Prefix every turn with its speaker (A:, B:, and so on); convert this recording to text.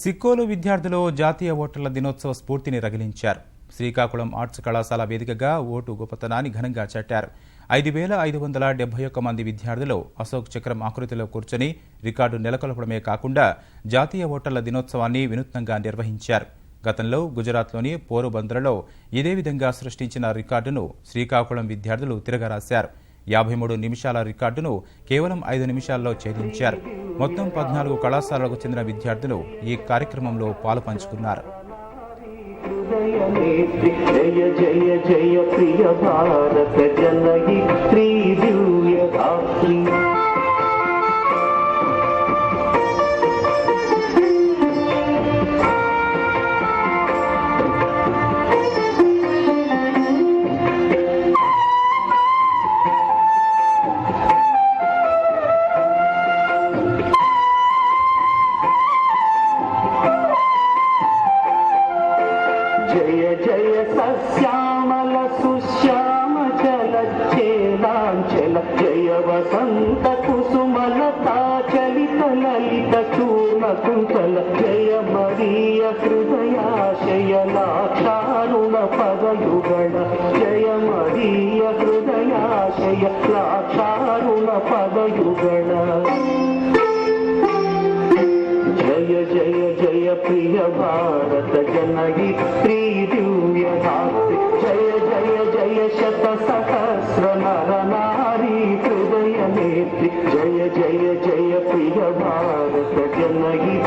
A: సిక్కోలు విద్యార్థులు జాతీయ ఓటర్ల దినోత్సవ స్ఫూర్తిని రగిలించారు. శ్రీకాకుళం ఆర్ట్స్ కళాశాల వేదికగా ఓటు గొప్పతనాన్ని ఘనంగా చాటారు. 5,571 మంది విద్యార్థులు అశోక్ చక్రం ఆకృతిలో కూర్చొని రికార్డు నెలకొల్పడమే కాకుండా జాతీయ ఓటర్ల దినోత్సవాన్ని వినూత్నంగా నిర్వహించారు. గతంలో గుజరాత్లోని పోరుబందర్లో ఇదే విధంగా సృష్టించిన రికార్డును శ్రీకాకుళం విద్యార్థులు తిరగరాశారు. 53 నిమిషాల రికార్డును కేవలం 5 నిమిషాల్లో ఛేదించారు. మొత్తం 14 కళాశాలలకు చెందిన విద్యార్థులు ఈ కార్యక్రమంలో పాలుపంచుకున్నారు.
B: జయ జయ జయ ప్రియ భారత జనయిత్రీ దివ్యగాత్రీ జయ జయ సశ్యామల సుశ్యామ చలచ్చేలాంచల జయ వసంత కుసుమలతా చలిత లలిత చూర్ణ కుంచల జయ మరీయ హృదయాశయ లాక్షారుణ పదయుగణ జయ మరీయ హృదయాశయ లాక్షారుణ పదయుగణ జయ జయ జయ ప్రియ భారత జనయిత్రీ దివ్యగాత్రీ జయ జయ జయ శత సహస్ర నర నారీ హృదయ నేత్రి జయ జయ జయ ప్రియ భారత జనయిత్రీ